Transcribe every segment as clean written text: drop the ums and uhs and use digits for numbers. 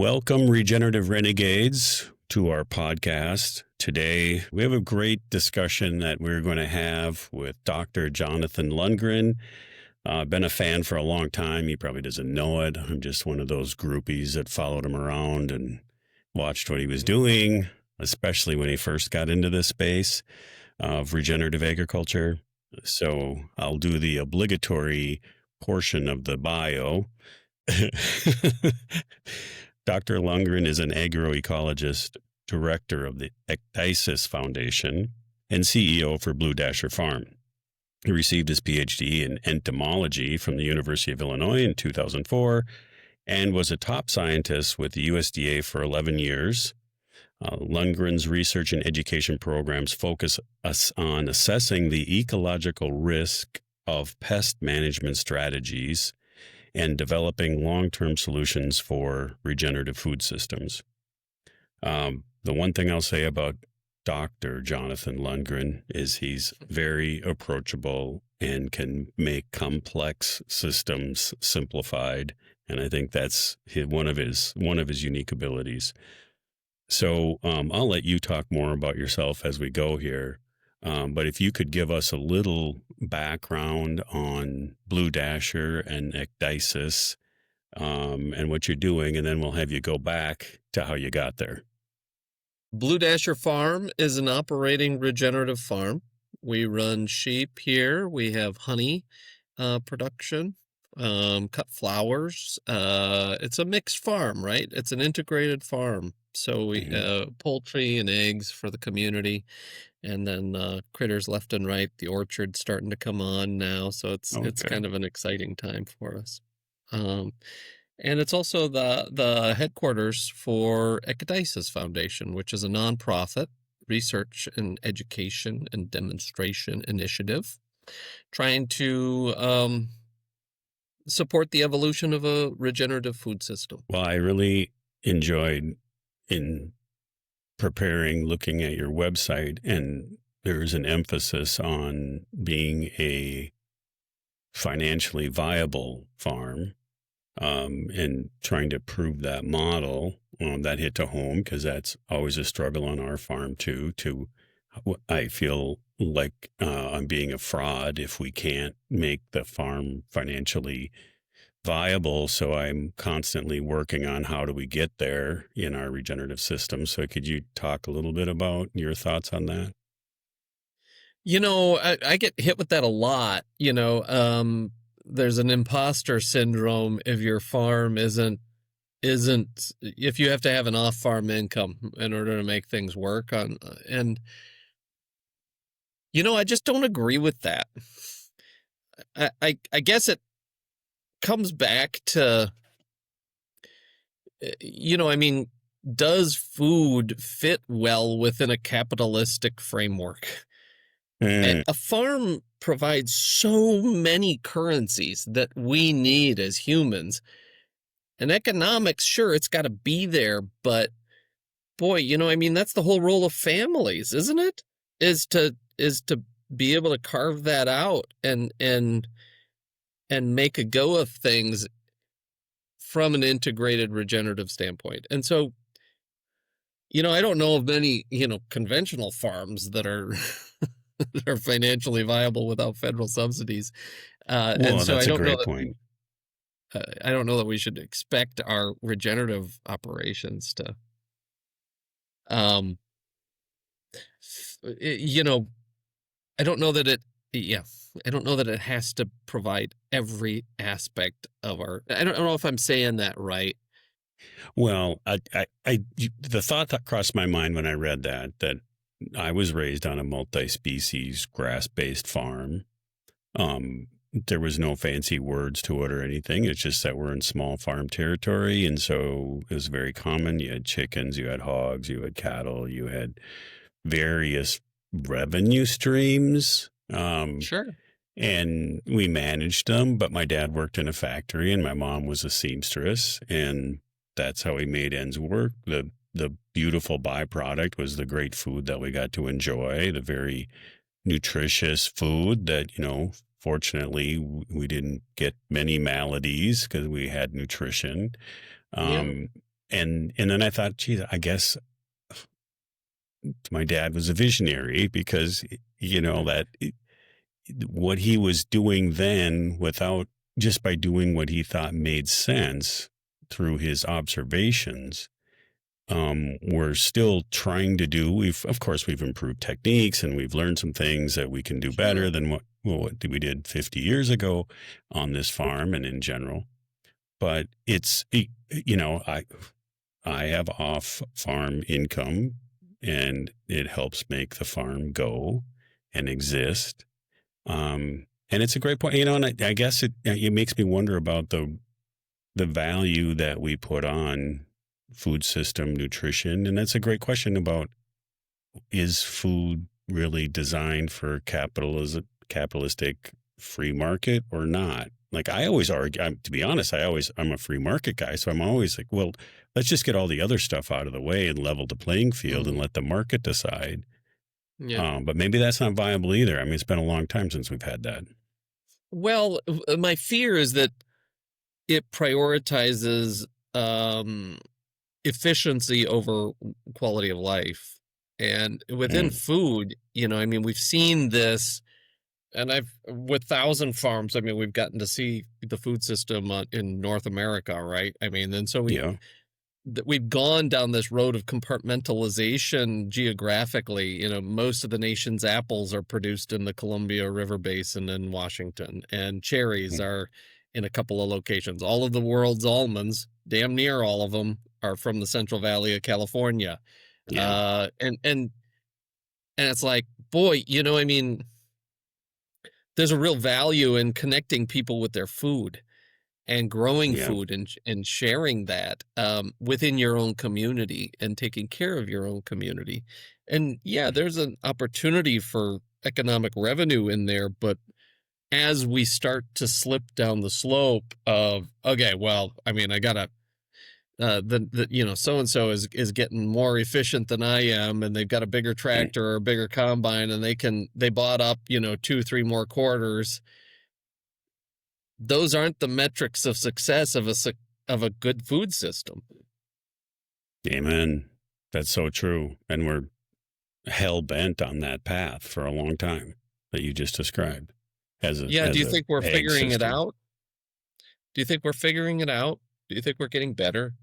Welcome, Regenerative Renegades, to our podcast. Today, we have a great discussion that we're going to have with Dr. Jonathan Lundgren. I've been a fan for a long time. He probably doesn't know it. I'm just one of those groupies that followed him around and watched what he was doing, especially when he first got into this space of regenerative agriculture. So I'll do the obligatory portion of the bio. Dr. Lundgren is an agroecologist, director of the Ecdysis Foundation, and CEO for Blue Dasher Farm. He received his PhD in entomology from the University of Illinois in 2004 and was a top scientist with the USDA for 11 years. Lundgren's research and education programs focus us on assessing the ecological risk of pest management strategies and developing long-term solutions for regenerative food systems. The one thing I'll say about Dr. Jonathan Lundgren is he's very approachable and can make complex systems simplified, and I think that's one of his unique abilities. So I'll let you talk more about yourself as we go here. But if you could give us a little background on Blue Dasher and Ecdysis and what you're doing, and then we'll have you go back to how you got there. Blue Dasher Farm is an operating regenerative farm. We run sheep here. We have honey production, cut flowers. It's a mixed farm, right? It's an integrated farm. So we poultry and eggs for the community, and then critters left and right. The orchard's starting to come on now, so it's kind of an exciting time for us. And it's also the headquarters for Ecdysis Foundation, which is a nonprofit research and education and demonstration initiative trying to support the evolution of a regenerative food system. Well, I really enjoyed in preparing, looking at your website, and there's an emphasis on being a financially viable farm and trying to prove that model. That hit to home because that's always a struggle on our farm too. I feel like I'm being a fraud if we can't make the farm financially viable. So I'm constantly working on how do we get there in our regenerative system. So could you talk a little bit about your thoughts on that? You know, I get hit with that a lot. There's an imposter syndrome if your farm isn't if you have to have an off-farm income in order to make things work on. And I just don't agree with that. I guess it comes back to, does food fit well within a capitalistic framework? And a farm provides so many currencies that we need as humans. And economics, sure, it's got to be there, but boy, that's the whole role of families, isn't it? Is to be able to carve that out and make a go of things from an integrated regenerative standpoint. And so, I don't know of many, conventional farms that are that are financially viable without federal subsidies. And so that's I don't a great know point. I don't know that we should expect our regenerative operations to, I don't know that I don't know that it has to provide every aspect of I don't know if I'm saying that right. Well, the thought that crossed my mind when I read that I was raised on a multi-species grass-based farm. There was no fancy words to it or anything. It's just that we're in small farm territory. And so it was very common. You had chickens, you had hogs, you had cattle, you had various revenue streams. Sure. And we managed them, but my dad worked in a factory and my mom was a seamstress, and that's how we made ends work. The beautiful byproduct was the great food that we got to enjoy, the very nutritious food that, fortunately we didn't get many maladies because we had nutrition. and then I thought, geez, I guess my dad was a visionary, because, that what he was doing then, without just by doing what he thought made sense through his observations, we're still trying to do. Of course, we've improved techniques, and we've learned some thing that we can do better Sure. than what we did 50 years ago on this farm and in general. But it's, I have off farm income, and it helps make the farm go and exist. And it's a great point, and I guess it makes me wonder about the value that we put on food system nutrition. And that's a great question about, is food really designed for capitalistic free market or not? Like, I always argue, to be honest, I'm a free market guy. So I'm always like, well, let's just get all the other stuff out of the way and level the playing field and let the market decide. Yeah. But maybe that's not viable either. I mean, it's been a long time since we've had that. Well, my fear is that it prioritizes efficiency over quality of life. And within food, I mean, we've seen this, and with 1,000 farms, I mean, we've gotten to see the food system in North America, right? I mean, and so we've gone down this road of compartmentalization geographically. Most of the nation's apples are produced in the Columbia River Basin in Washington, and cherries are in a couple of locations. All of the world's almonds, damn near all of them, are from the Central Valley of California. And it's like, boy, I mean, there's a real value in connecting people with their food and growing food and sharing that within your own community and taking care of your own community. And there's an opportunity for economic revenue in there, but as we start to slip down the slope of, okay, well, I mean, I gotta, so and so is getting more efficient than I am, and they've got a bigger tractor or a bigger combine, and they bought up 2-3 more quarters. Those aren't the metrics of success of a good food system. Amen. That's so true, and we're hell bent on that path for a long time that you just described. Do you think we're figuring it out? Do you think we're figuring it out? Do you think we're getting better?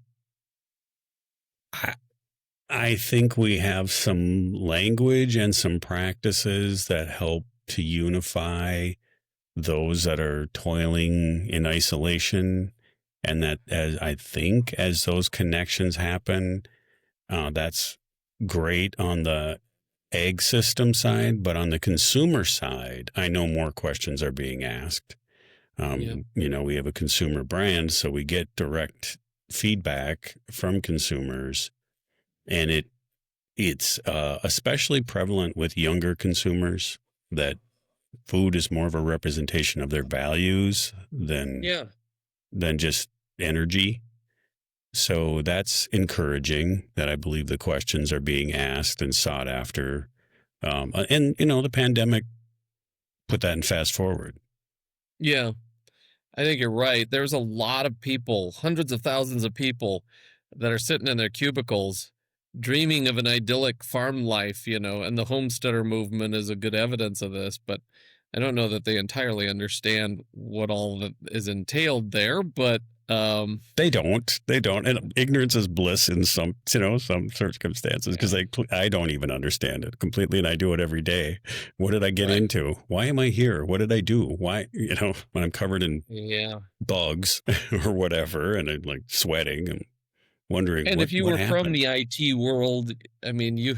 I think we have some language and some practices that help to unify those that are toiling in isolation, and that as those connections happen, that's great on the egg system side, but on the consumer side, I know more questions are being asked. We have a consumer brand, so we get direct feedback from consumers, and it's especially prevalent with younger consumers, that food is more of a representation of their values than just energy. So that's encouraging, that I believe the questions are being asked and sought after. And the pandemic put that in fast forward. Yeah, I think you're right. There's a lot of people, hundreds of thousands of people, that are sitting in their cubicles dreaming of an idyllic farm life, and the homesteader movement is a good evidence of this, but I don't know that they entirely understand what all that is entailed there, but they don't, and ignorance is bliss in some circumstances, because I don't even understand it completely, and I do it every day. What did I get into? Why am I here? What did I do? Why, when I'm covered in bugs or whatever, and I'm like sweating and wondering. And if you were happened? from the IT world, I mean, you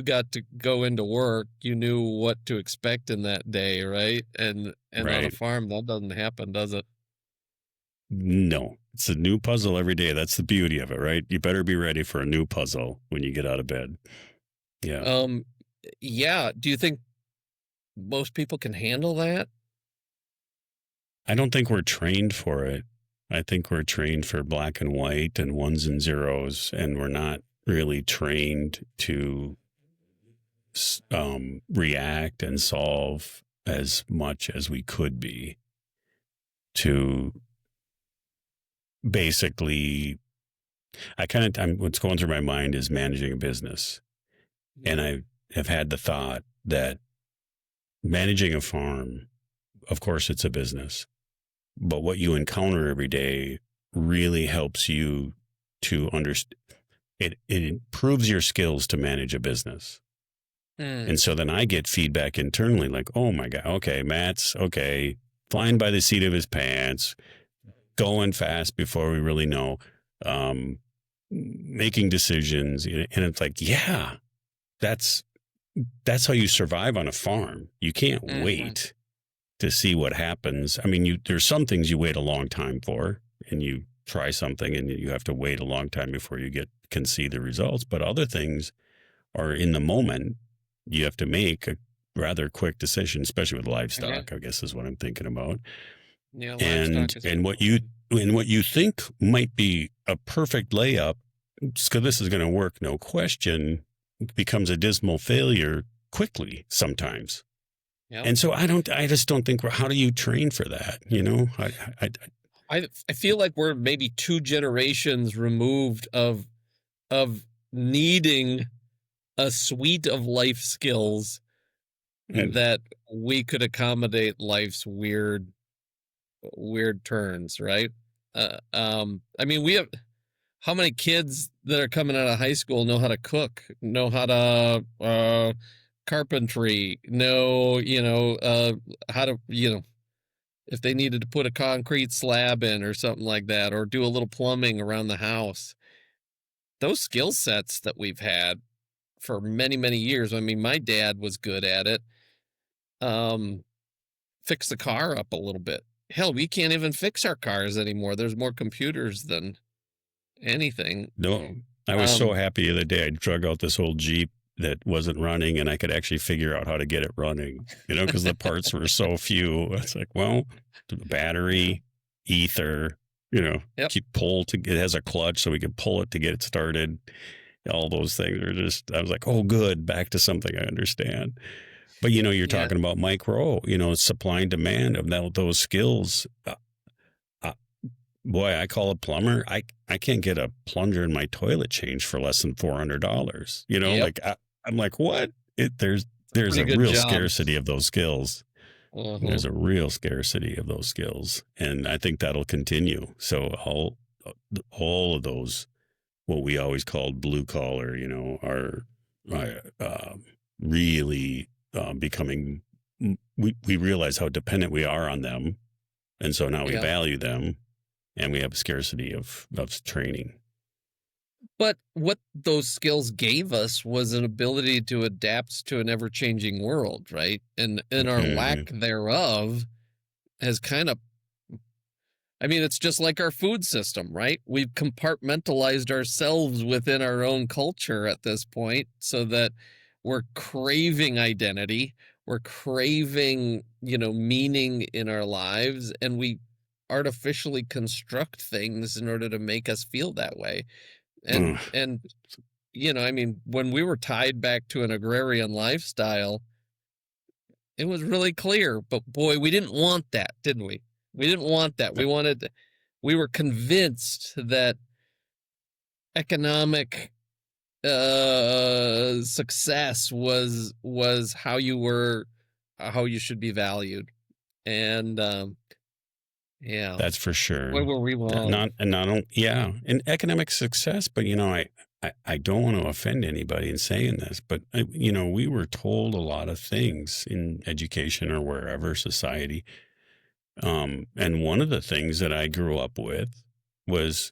got to go into work, you knew what to expect in that day, right? And on a farm, that doesn't happen, does it? No, it's a new puzzle every day. That's the beauty of it, right? You better be ready for a new puzzle when you get out of bed. Yeah. Do you think most people can handle that? I don't think we're trained for it. I think we're trained for black and white and ones and zeros, and we're not really trained to react and solve as much as we could be, to basically what's going through my mind is managing a business. And I have had the thought that managing a farm, of course, it's a business, but what you encounter every day really helps you to understand. It improves your skills to manage a business. And so then I get feedback internally like, oh my God, okay, Matt's flying by the seat of his pants, going fast before we really know, making decisions. And it's like, yeah, that's how you survive on a farm. You can't wait to see what happens. I mean, there's some things you wait a long time for, and you try something and you have to wait a long time before you can see the results. But other things are in the moment. You have to make a rather quick decision, especially with livestock, I guess is what I'm thinking about. Yeah, and what you think might be a perfect layup, because this is going to work, no question, becomes a dismal failure quickly sometimes. Yep. And so I just don't think, how do you train for that? You know, I feel like we're maybe 2 generations removed of needing a suite of life skills that we could accommodate life's weird turns, right? I mean, we have, how many kids that are coming out of high school know how to cook, know how to carpentry, know, how to, if they needed to put a concrete slab in or something like that, or do a little plumbing around the house. Those skill sets that we've had for many, many years. I mean, my dad was good at it. Fix the car up a little bit. Hell, we can't even fix our cars anymore. There's more computers than anything. No, I was so happy the other day. I drug out this old Jeep that wasn't running, and I could actually figure out how to get it running, because the parts were so few. It's like, well, the battery, ether, keep it has a clutch so we could pull it to get it started. All those things are just, I was like, oh, good, back to something I understand. But, you're talking about micro, supply and demand of those skills. Boy, I call a plumber. I can't get a plunger in my toilet changed for less than $400. Like I'm like, what? There's a real scarcity of those skills. There's a real scarcity of those skills, and I think that'll continue. So all of those, what we always called blue collar, are really becoming. We realize how dependent we are on them, and so now we value them. And we have a scarcity of training. But what those skills gave us was an ability to adapt to an ever-changing world, right? And our lack thereof has kind of, I mean, it's just like our food system, right? We've compartmentalized ourselves within our own culture at this point so that we're craving identity, we're craving, meaning in our lives, and we artificially construct things in order to make us feel that way. And I mean, when we were tied back to an agrarian lifestyle, it was really clear, but boy, we didn't want that, didn't we? We didn't want that. We were convinced that economic success was how you should be valued. And yeah, that's for sure. Where were we wrong? And economic success. But I don't want to offend anybody in saying this, but we were told a lot of things in education or wherever society. And one of the things that I grew up with was,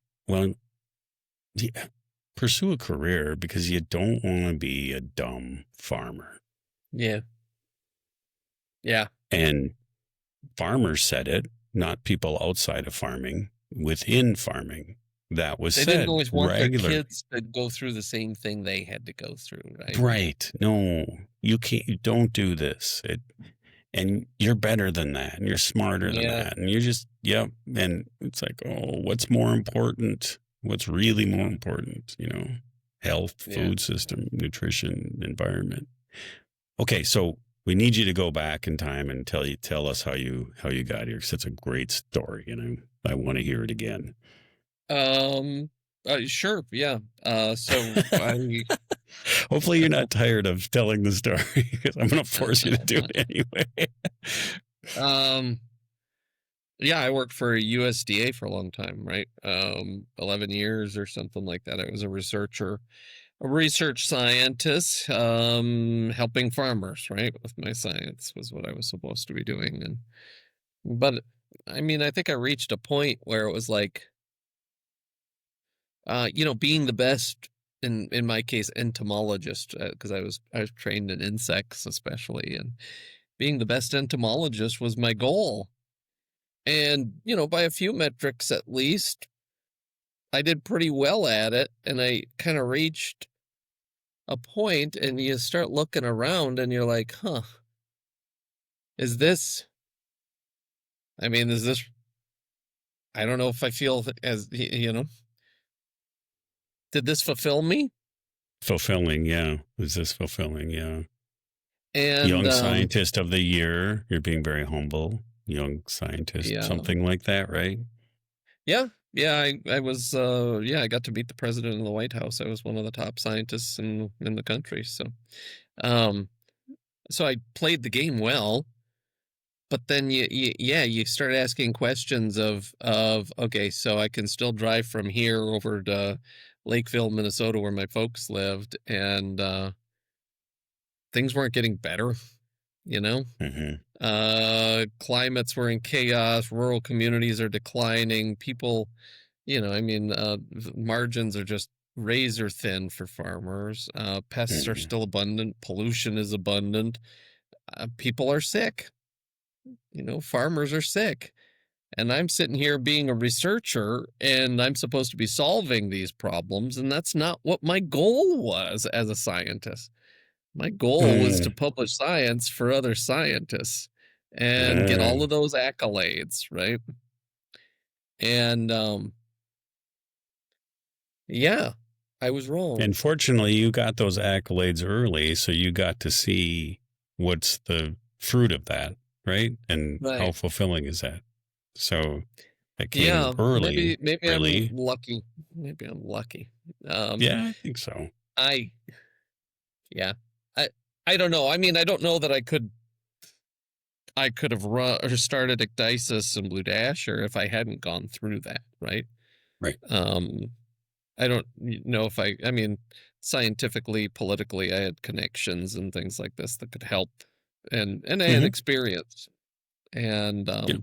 pursue a career because you don't want to be a dumb farmer. Yeah. Yeah. And farmers said it. Not people outside of farming, within farming. That was said. They didn't always want their kids to go through the same thing they had to go through, right? Right. No, you can't. You don't do this. And you're better than that, and you're smarter than that, and you're just And it's like, oh, what's more important? What's really more important? Health, food system, nutrition, environment. Okay, so we need you to go back in time and tell us how you got here, because it's a great story, I want to hear it again. Sure, yeah. So I Hopefully, you're not tired of telling the story because I'm going to force you to do it anyway. um yeah, I worked for USDA for a long time, right? 11 years or something like that. I was a research scientist, helping farmers, right? With my science was what I was supposed to be doing. But I mean, I think I reached a point where it was like, being the best in my case, entomologist, because I was trained in insects especially, and being the best entomologist was my goal. And, by a few metrics at least, I did pretty well at it. And I kind of reached a point, and you start looking around and you're like, huh, is this, I mean, is this, I don't know if I feel as, did this fulfill me? Fulfilling, yeah. Is this fulfilling? Yeah. And, Young Scientist of the Year. You're being very humble. Young Scientist, yeah, something like that, right? yeah, yeah, I was, yeah, I got to meet the president of the White House. I was one of the top scientists in the country. Um, so I played the game well. But then you start asking questions of okay, so I can still drive from here over to Lakeville, Minnesota, where my folks lived, and things weren't getting better, you know. Mm-hmm. Climates were in chaos, rural communities are declining, people, I mean, margins are just razor thin for farmers. Pests are Mm-hmm. still abundant, pollution is abundant, people are sick, farmers are sick. And I'm sitting here being a researcher and I'm supposed to be solving these problems. And that's not what my goal was as a scientist. My goal was to Mm. publish science for other scientists and get all Uh, of those accolades, right? And yeah, I was wrong. and fortunately, you got those accolades early, so you got to see what's the fruit of that, right? And how Right. fulfilling is that? So that came Yeah, early, maybe I'm really. lucky. Maybe I'm lucky. Um Yeah, I think so. I yeah. I I don't know. I mean, I don't know that I could have run or started Ecdysis and Blue Dasher if I hadn't gone through that, right? Right. Um, I don't know if I mean, scientifically, politically, I had connections and things like this that could help, and I had Mm-hmm. experience and Yeah.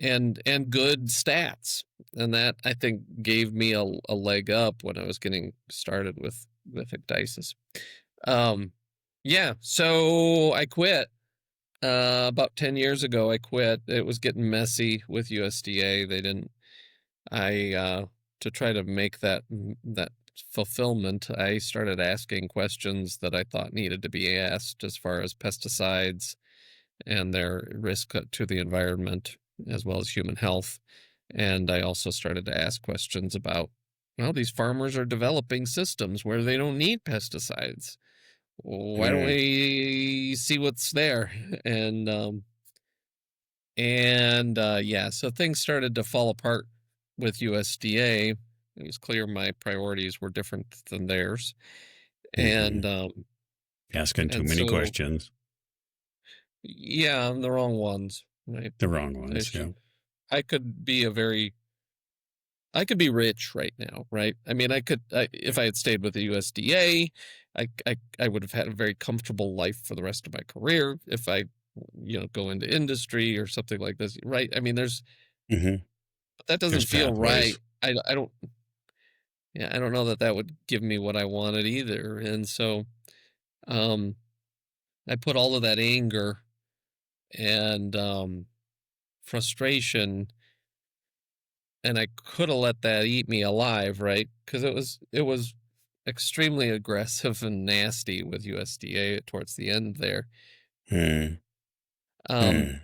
and good stats, and that I think gave me a leg up when I was getting started with Ecdysis. Um, yeah, so I quit. About 10 years ago, I quit. It was getting messy with USDA. They didn't, to try to make that fulfillment, I started asking questions that I thought needed to be asked as far as pesticides and their risk to the environment as well as human health. And I also started to ask questions about, well, these farmers are developing systems where they don't need pesticides. Why don't Mm. we see what's there? And yeah, so things started to fall apart with USDA. It was clear my priorities were different than theirs. Mm-hmm. And Asking too and many so questions. yeah, I'm the wrong ones, right? The wrong I ones. should Yeah. I could be I could be rich right now, right? I mean, if I had stayed with the USDA, I would have had a very comfortable life for the rest of my career. If I, go into industry or something like this, right? I mean, Mm-hmm. that doesn't There's feel right. pathways. I don't, yeah, I don't know that that would give me what I wanted either. And so, um, I put all of that anger and frustration, and I could have let that eat me alive, right? Because it was extremely aggressive and nasty with USDA towards the end there. Mm. Um, Mm.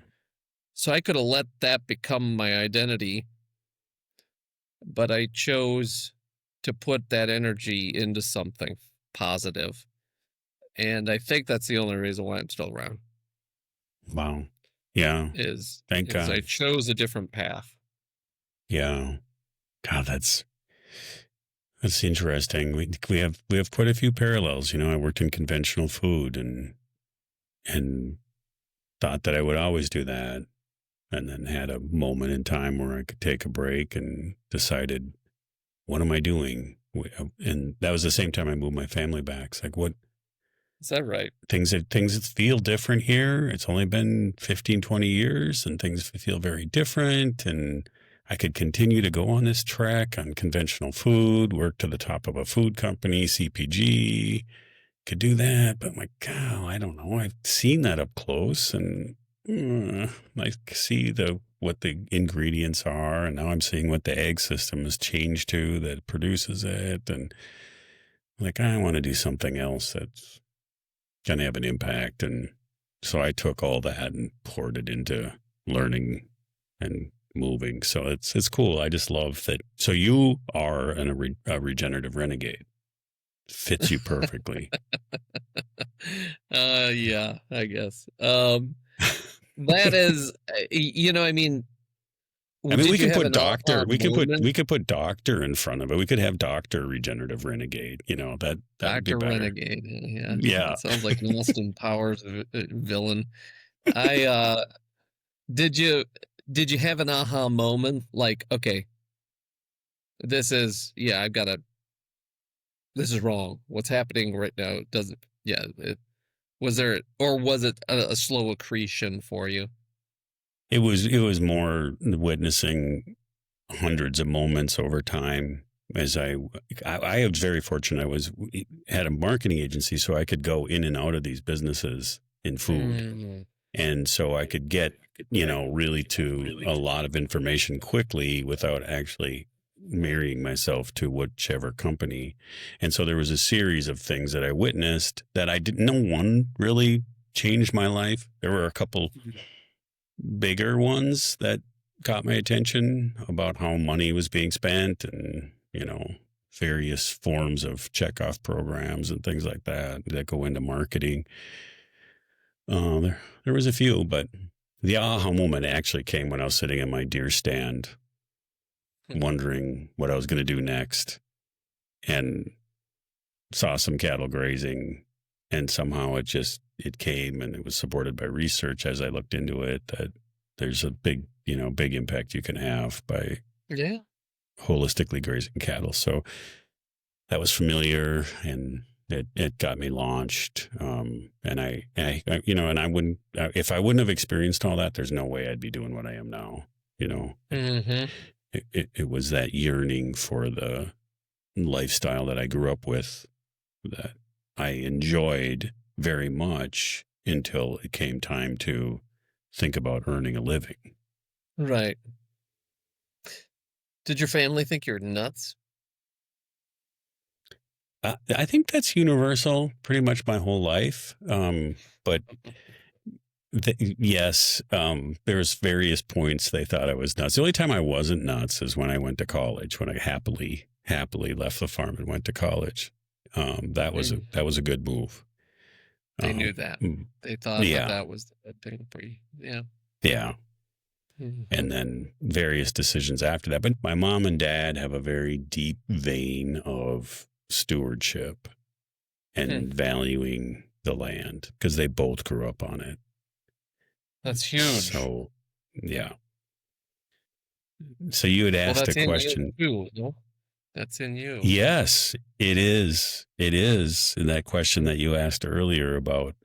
so I could have let that become my identity, but I chose to put that energy into something positive. And I think that's the only reason why I'm still around Wow. Yeah. is Thank is I God. chose a different path. Yeah. God, that's That's interesting. We have quite a few parallels. I worked in conventional food and thought that I would always do that, and then had a moment in time where I could take a break and decided, what am I doing? And that was the same time I moved my family back. It's like, what Is that right? things feel different here. It's only been 15, 20 years, and things feel very different. And I could continue to go on this track on conventional food, work to the top of a food company, CPG, could do that. But I'm like, God, I don't know. I've seen that up close, and I see what the ingredients are, and now I'm seeing what the egg system has changed to that produces it. And like, I want to do something else that's going to have an impact. And so I took all that and poured it into learning and moving. So it's cool. I just love that. So you are a regenerative renegade. Fits you perfectly. Yeah, I guess. That is, I mean, we did you can have put an aha doctor. We moment? could put doctor in front of it. We could have Doctor Regenerative Renegade. That would be Dr. better. Renegade. Yeah, Yeah. that sounds like an Austin Powers villain. I did you did you have an aha moment? Like, okay, this is wrong. What's happening right now doesn't. Yeah, was there, or was it a slow accretion for you? It was more witnessing hundreds of moments over time. As I was very fortunate. Had a marketing agency, so I could go in and out of these businesses in food. Mm, And so I could get, really to a lot of information quickly without actually marrying myself to whichever company. And so there was a series of things that I witnessed that no one really changed my life. There were a couple bigger ones that caught my attention about how money was being spent and, various forms of checkoff programs and things like that go into marketing. There was a few, but the aha moment actually came when I was sitting in my deer stand, wondering what I was going to do next, and saw some cattle grazing, and somehow it came, and it was supported by research as I looked into it, that there's a big impact you can have by yeah. holistically grazing cattle. So that was familiar, and it got me launched. And I and I wouldn't, if I wouldn't have experienced all that, there's no way I'd be doing what I am now. Mm-hmm. It was that yearning for the lifestyle that I grew up with that I enjoyed very much until it came time to think about earning a living. Right. Did your family think you're nuts? I think that's universal pretty much my whole life. But yes, there's various points they thought I was nuts. The only time I wasn't nuts is when I went to college, when I happily left the farm and went to college. That was a good move. They knew that. They thought that was the good thing for you. Yeah. Yeah. Mm-hmm. And then various decisions after that. But my mom and dad have a very deep vein of stewardship and valuing the land because they both grew up on it. That's huge. So, yeah. So you had asked a question. You too, no? That's in you. Yes, it is. It is. And that question that you asked earlier about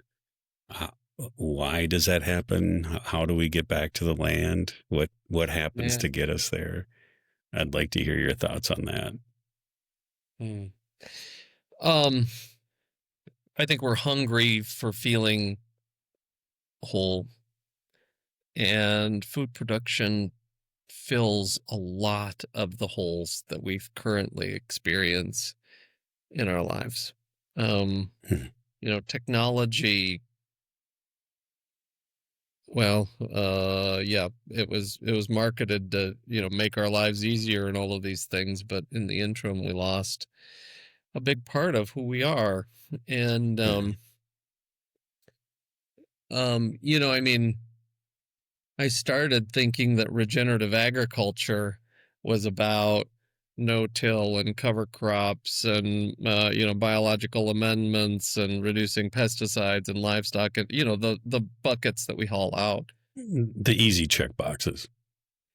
why does that happen? How do we get back to the land? What happens to get us there? I'd like to hear your thoughts on that. I think we're hungry for feeling whole, and food production fills a lot of the holes that we've currently experienced in our lives. Technology. Well, it was marketed to, make our lives easier and all of these things, but in the interim, we lost a big part of who we are. And, I mean, I started thinking that regenerative agriculture was about no-till and cover crops and biological amendments and reducing pesticides and livestock and the buckets that we haul out. The easy check boxes.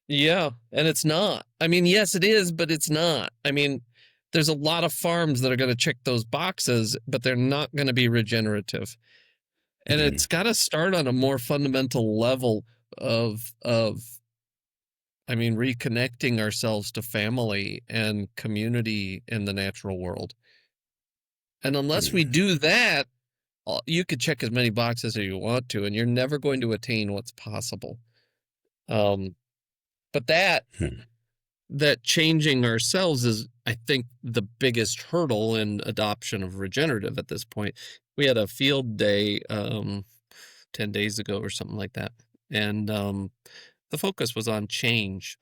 Yeah, and it's not. I mean, yes, it is, but it's not. I mean, there's a lot of farms that are going to check those boxes, but they're not going to be regenerative. And it's got to start on a more fundamental level of reconnecting ourselves to family and community in the natural world. And unless we do that, you could check as many boxes as you want to, and you're never going to attain what's possible. But that changing ourselves is, I think, the biggest hurdle in adoption of regenerative at this point. We had a field day 10 days ago or something like that. And the focus was on change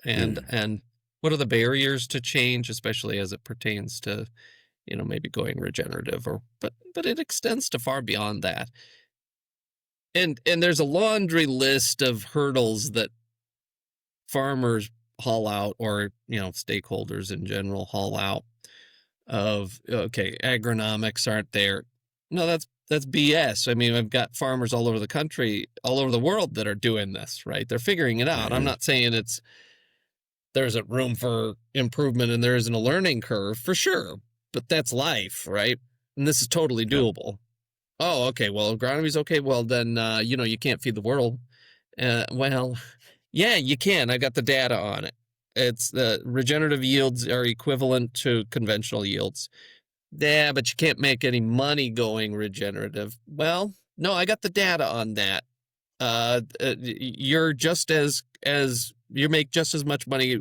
and what are the barriers to change, especially as it pertains to, maybe going regenerative but it extends to far beyond that. And there's a laundry list of hurdles that farmers haul out, or stakeholders in general haul out of, okay, agronomics aren't there. No, that's BS. I mean, I've got farmers all over the country, all over the world that are doing this, right? They're figuring it out. I'm not saying there's a room for improvement and there isn't a learning curve, for sure, but that's life, right? And this is totally doable. Oh, okay, well, agronomy's okay. Well, then, you can't feed the world. Well, yeah, you can. I got the data on it. It's the regenerative yields are equivalent to conventional yields. Yeah, but you can't make any money going regenerative. Well, no, I got the data on that. You're just as you make just as much money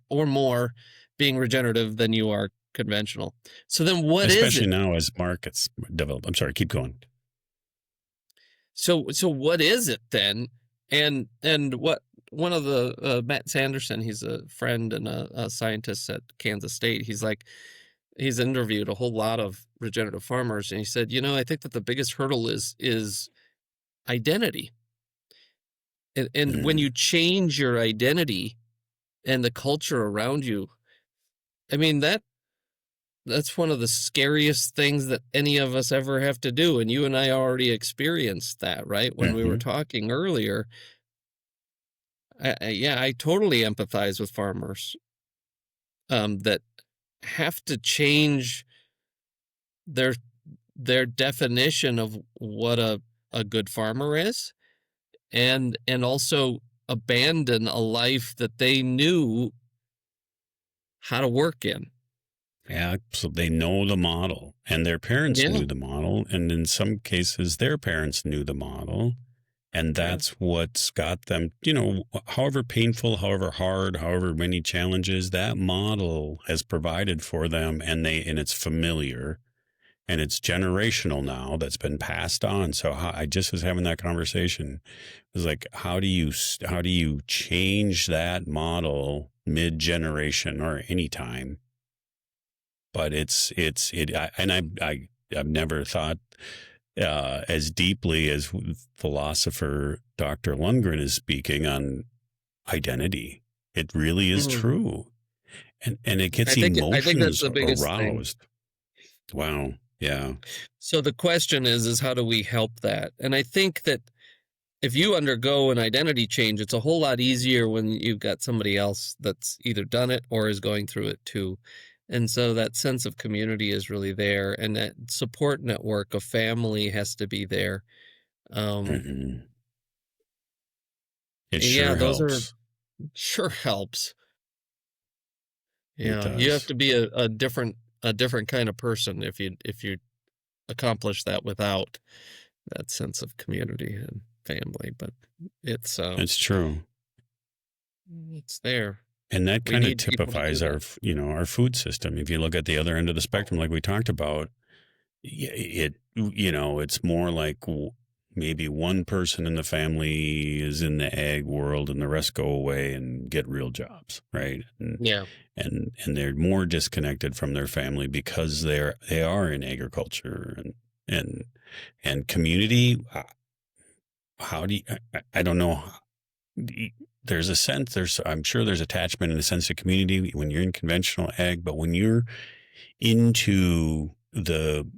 or more being regenerative than you are conventional. So then what is it? Especially now as markets develop. I'm sorry, keep going. So what is it then? And what one of the Matt Sanderson, he's a friend and a scientist at Kansas State. He's interviewed a whole lot of regenerative farmers, and he said, I think that the biggest hurdle is identity. And when you change your identity and the culture around you, I mean, that's one of the scariest things that any of us ever have to do. And you and I already experienced that, right? When we were talking earlier. I totally empathize with farmers that have to change their definition of what a good farmer is, and also abandon a life that they knew how to work in. Yeah, so they know the model, and their parents knew the model, and in some cases their parents knew the model. And that's what's got them, however painful, however hard, however many challenges, that model has provided for them, and it's familiar, and it's generational now. That's been passed on. So I just was having that conversation. It was like, how do you change that model mid-generation or any time? But I've never thought as deeply as philosopher Dr. Lundgren is speaking on identity. It really is true. And it gets emotions aroused. Thing. Wow. Yeah. So the question is how do we help that? And I think that if you undergo an identity change, it's a whole lot easier when you've got somebody else that's either done it or is going through it too. And so that sense of community is really there, and that support network of family has to be there. It sure helps. Sure helps. Yeah, you have to be a different kind of person if you accomplish that without that sense of community and family. But it's true. It's there. And that kind of typifies our food system. If you look at the other end of the spectrum, like we talked about, it's more like maybe one person in the family is in the ag world and the rest go away and get real jobs, right? And they're more disconnected from their family because they are in agriculture and community. How do you, I don't know. there's a sense, I'm sure there's attachment and a sense of community when you're in conventional ag, but when you're into the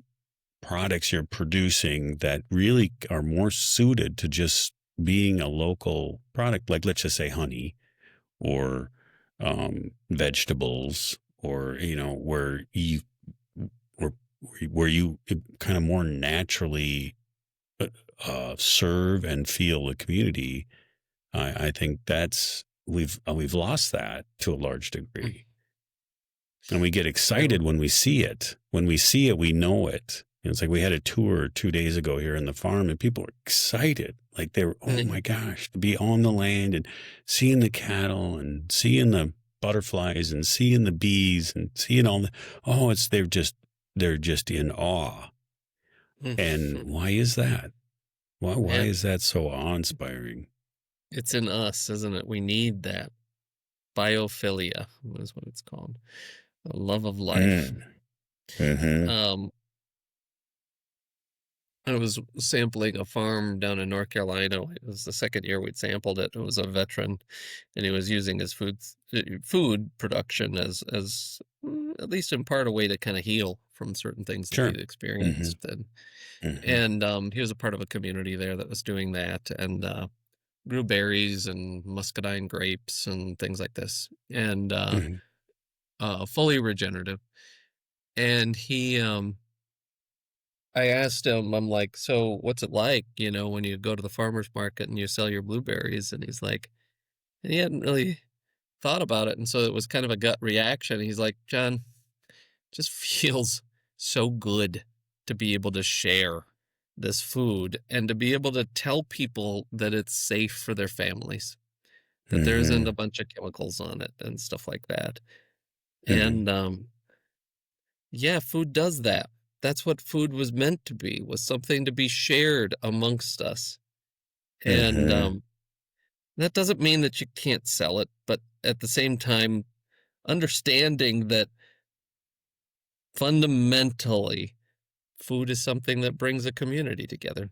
products you're producing that really are more suited to just being a local product, like let's just say honey or vegetables, or where you kind of more naturally serve and feel the community. I think we've lost that to a large degree, and we get excited when we see it. When we see it, we know it. It's like we had a tour 2 days ago here in the farm, and people were excited. Like they were, oh my gosh, to be on the land and seeing the cattle and seeing the butterflies and seeing the bees and seeing they're just in awe. And why is that? Why is that so awe-inspiring? It's in us, isn't it? We need that. Biophilia is what it's called. A love of life. I was sampling a farm down in North Carolina. It was the second year we'd sampled it. It was a veteran, and he was using his food production as at least in part a way to kind of heal from certain things that he'd experienced. And he was a part of a community there that was doing that, and grew berries and muscadine grapes and things like this, and fully regenerative. And I asked him, I'm like, so what's it like, when you go to the farmer's market and you sell your blueberries? And he's like, and he hadn't really thought about it. And so it was kind of a gut reaction. He's like, John, it just feels so good to be able to share this food and to be able to tell people that it's safe for their families, that there isn't a bunch of chemicals on it and stuff like that. And yeah, food does that. That's what food was meant to be, was something to be shared amongst us. And that doesn't mean that you can't sell it, but at the same time, understanding that fundamentally, food is something that brings a community together.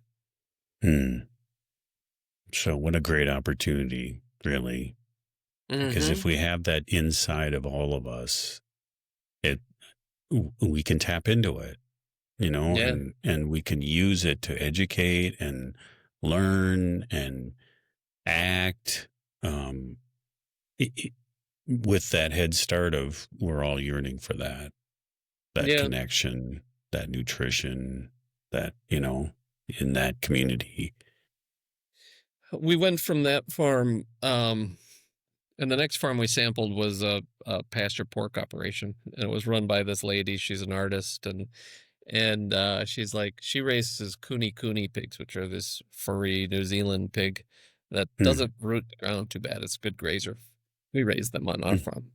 So what a great opportunity, really. Because if we have that inside of all of us, we can tap into it. And we can use it to educate and learn and act with that head start of we're all yearning for that connection, that nutrition, that, in that community. We went from that farm, and the next farm we sampled was a pasture pork operation, and it was run by this lady. She's an artist, and she's like, she raises cooney pigs, which are this furry New Zealand pig that doesn't root the ground too bad. It's a good grazer. We raise them on our farm.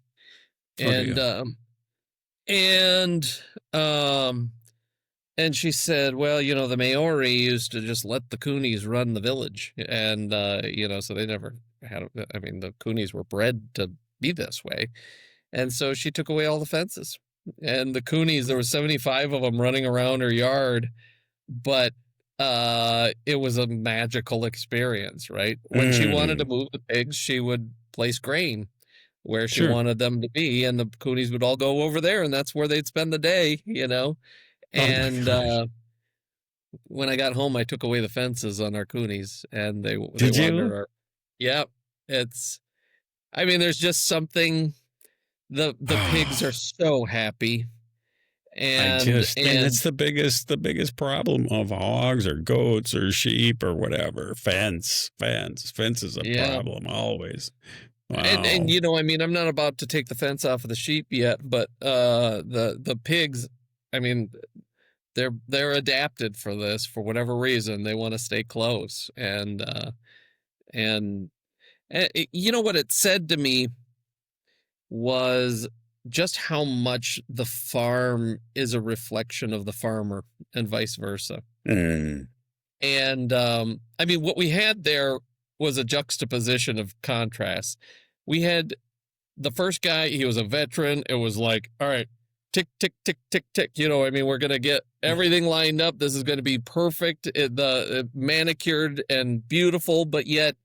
And she said, well, the Maori used to just let the coonies run the village. And, so they never had, the coonies were bred to be this way. And so she took away all the fences. And the coonies, there were 75 of them running around her yard, but it was a magical experience, right? When she wanted to move the pigs, she would place grain where she wanted them to be, and the coonies would all go over there, and that's where they'd spend the day, And when I got home, I took away the fences on our coonies, and they wander. Yeah, there's just something. The pigs are so happy, and it's the biggest problem of hogs or goats or sheep or whatever. Fence is a problem always. Wow. And I'm not about to take the fence off of the sheep yet, but the pigs, they're adapted for this for whatever reason. They want to stay close, and what it said to me was just how much the farm is a reflection of the farmer and vice versa. And what we had there was a juxtaposition of contrast. We had the first guy, he was a veteran. It was like, all right, tick, tick, tick, tick, tick. We're going to get everything lined up. This is going to be perfect, the manicured and beautiful, but yet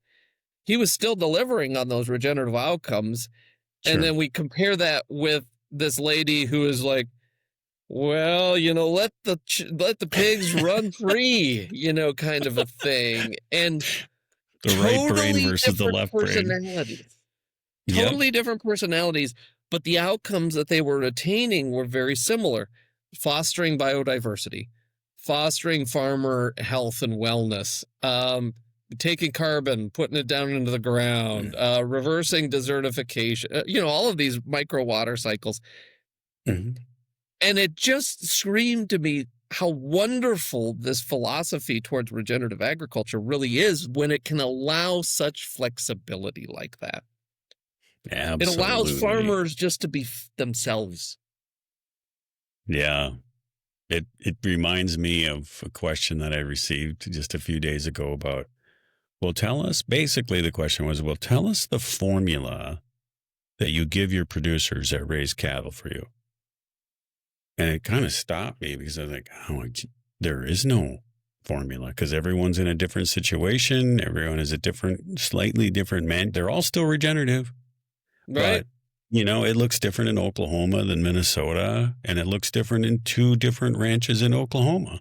he was still delivering on those regenerative outcomes. And Sure. then we compare that with this lady who is like, well, let the pigs run free, kind of a thing. And The right brain totally versus the different left brain. personalities. Yep. Totally different personalities, but the outcomes that they were attaining were very similar. Fostering biodiversity, fostering farmer health and wellness, taking carbon, putting it down into the ground, reversing desertification, all of these micro water cycles. Mhm. And it just screamed to me how wonderful this philosophy towards regenerative agriculture really is when it can allow such flexibility like that. It allows Absolutely. farmers just to be themselves. Yeah. It reminds me of a question that I received just a few days ago about, well, tell us, basically the question was, well, tell us the formula that you give your producers that raise cattle for you. And it kind of stopped me because I was like, oh, there is no formula because everyone's in a different situation. Everyone is a slightly different man. They're all still regenerative, Right? but it looks different in Oklahoma than Minnesota, and it looks different in 2 different ranches in Oklahoma.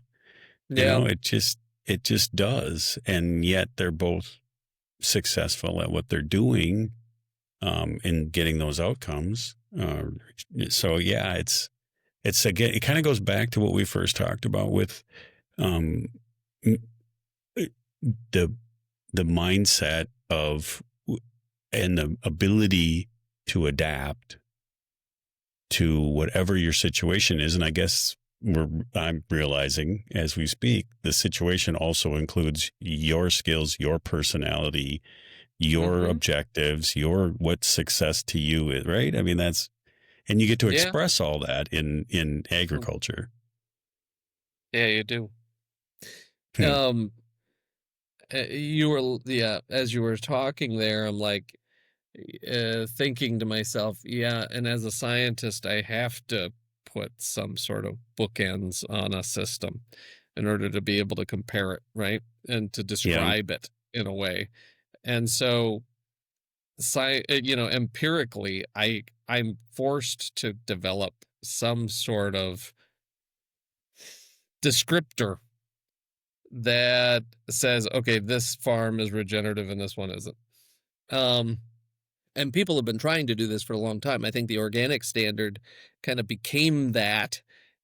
Yeah. It just does. And yet they're both successful at what they're doing, in getting those outcomes. So yeah, it's again, it kind of goes back to what we first talked about with, um, the, the mindset of, and the ability to adapt to whatever your situation is. And I guess I'm realizing as we speak, the situation also includes your skills, your personality, your Mm-hmm. objectives, what success to you is, right? I mean, and you get to Yeah. express all that in agriculture. Yeah, you do. Hmm. Um, as you were talking there, I'm like, thinking to myself, yeah, and as a scientist, I have to put some sort of bookends on a system in order to be able to compare it, right? And to Yeah. describe it in a way. And so, empirically, I'm forced to develop some sort of descriptor that says, okay, this farm is regenerative and this one isn't. Um, and people have been trying to do this for a long time. I think the organic standard kind of became that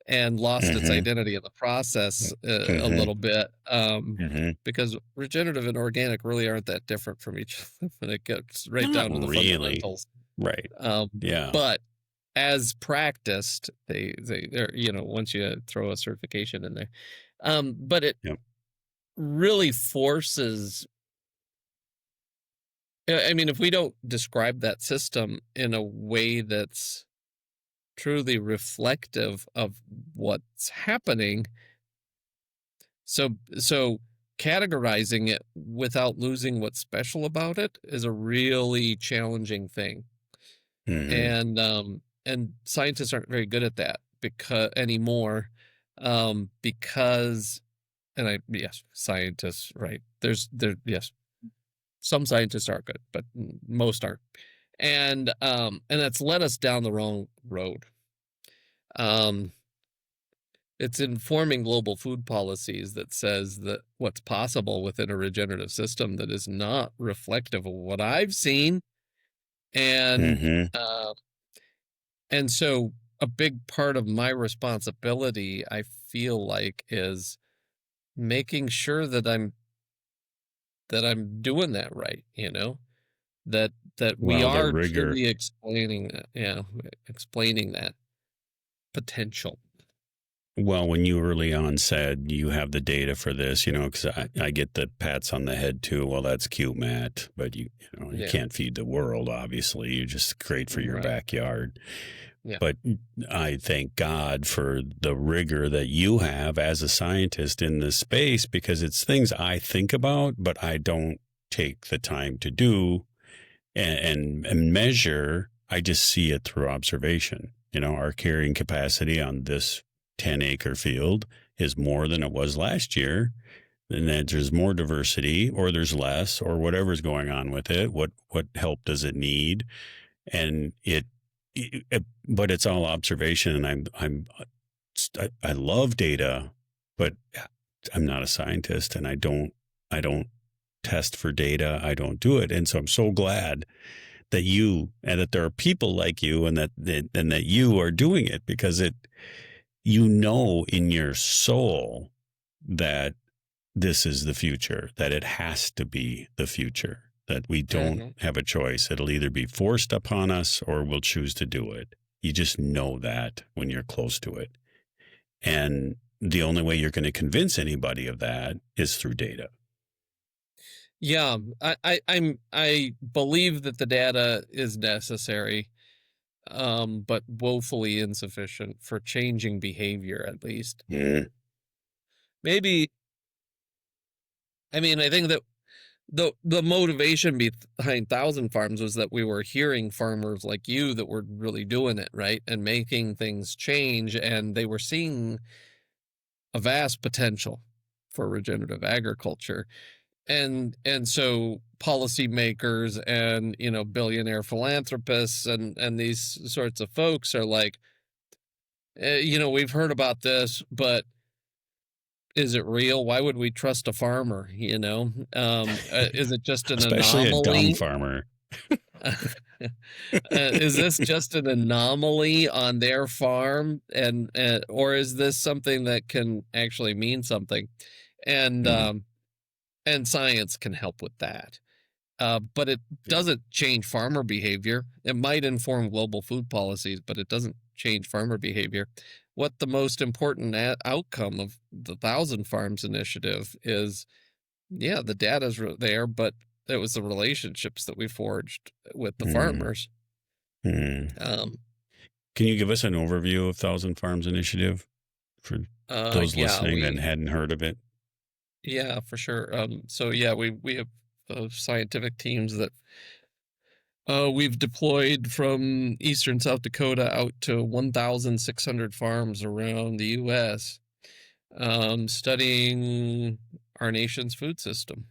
and lost its Mm-hmm. identity in the process a Mm-hmm. little bit, Mm-hmm. because regenerative and organic really aren't that different from each other when it gets right Not down to the really. fundamentals. Right. Um, Yeah. but as practiced, they're once you throw a certification in there, but it Yep. really forces. I mean, if we don't describe that system in a way that's truly reflective of what's happening, so categorizing it without losing what's special about it is a really challenging thing. Mm-hmm. And scientists aren't very good at that because anymore, because and I yes, scientists, right? Yes, some scientists are good, but most aren't. And that's led us down the wrong road. Um, it's informing global food policies that says that what's possible within a regenerative system that is not reflective of what I've seen. And Mm-hmm. uh, and so a big part of my responsibility, I feel like, is making sure that I'm doing that right, that we Well, the are rigor. truly explaining that, yeah, explaining that potential. Well, when you early on said you have the data for this, because I get the pats on the head too. Well, that's cute, Matt, but you Yeah, can't feed the world. Obviously, you're just great for your right. backyard. Yeah, But I thank God for the rigor that you have as a scientist in this space, because it's things I think about, but I don't take the time to do and measure. I just see it through observation. Our carrying capacity on this 10-acre field is more than it was last year. and that there's more diversity or there's less or whatever's going on with it. What help does it need? And but it's all observation. And I love data, but I'm not a scientist, and I don't test for data. I don't do it. And so I'm so glad that there are people like you, and that you are doing it, because in your soul that this is the future, that it has to be the future, that we don't have a choice. It'll either be forced upon us or we'll choose to do it. You just know that when you're close to it. And the only way you're going to convince anybody of that is through data. Yeah, I believe that the data is necessary, but woefully insufficient for changing behavior, at least. Maybe, I mean, I think that the motivation behind 1,000 Farms was that we were hearing farmers like you that were really doing it, right? And making things change, and they were seeing a vast potential for regenerative agriculture. And so policymakers and, billionaire philanthropists and these sorts of folks are like, we've heard about this, but is it real? Why would we trust a farmer? Is it just an Especially anomaly? A dumb farmer. Is this just an anomaly on their farm, or is this something that can actually mean something? And science can help with that. But it doesn't change farmer behavior. It might inform global food policies, but it doesn't change farmer behavior. What the most important outcome of the 1,000 Farms initiative is, the data's there, but it was the relationships that we forged with the farmers. Can you give us an overview of 1,000 Farms initiative for those listening that hadn't heard of it? Yeah, for sure. We have scientific teams that we've deployed from eastern South Dakota out to 1,600 farms around the U.S., studying our nation's food system,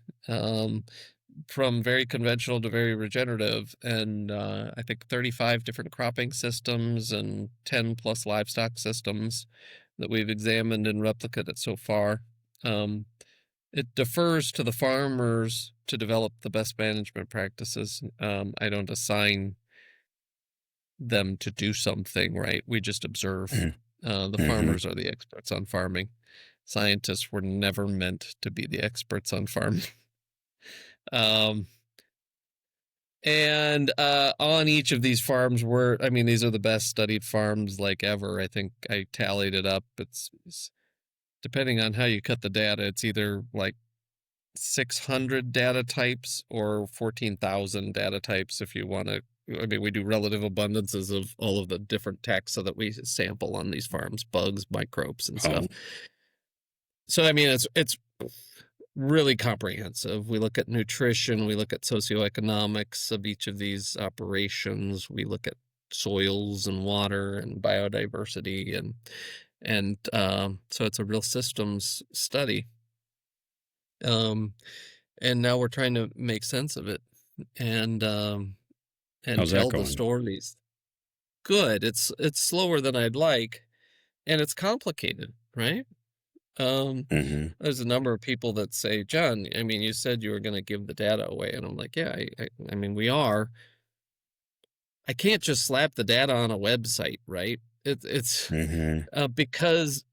from very conventional to very regenerative, and I think 35 different cropping systems and 10 plus livestock systems that we've examined and replicated so far. It defers to the farmers to develop the best management practices. I don't assign them to do something, right? We just observe. The farmers are the experts on farming. Scientists were never meant to be the experts on farming. And on each of these farms these are the best studied farms like ever. I think I tallied it up. It's depending on how you cut the data, it's either like 600 data types or 14,000 data types if you want to. We do relative abundances of all of the different taxa that we sample on these farms, bugs, microbes, and stuff. So, it's really comprehensive. We look at nutrition, we look at socioeconomics of each of these operations, we look at soils and water and biodiversity, and so it's a real systems study. And now we're trying to make sense of it and tell the stories. Good. It's slower than I'd like, and it's complicated, right? There's a number of people that say, John, you said you were going to give the data away, and I'm like, yeah, we are. I can't just slap the data on a website, right? It's because